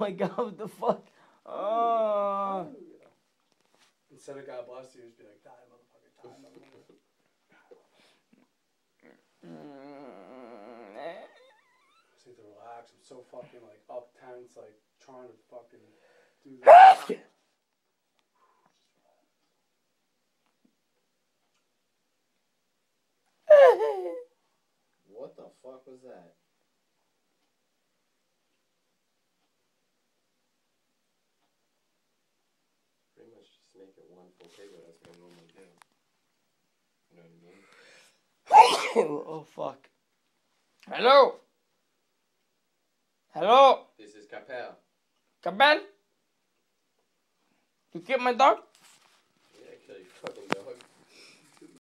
my God, what the fuck? Oh. Instead of God bless you, just be like, die, motherfucker, die, motherfucker. Just need to relax. I'm so fucking like up tense, like trying to fucking do this. What the fuck was that? Pretty much just make it one full takeout. That's what I normally do. You know what I mean? Oh, fuck. Hello? Hello? This is Capel. Cabell? You keep my dog?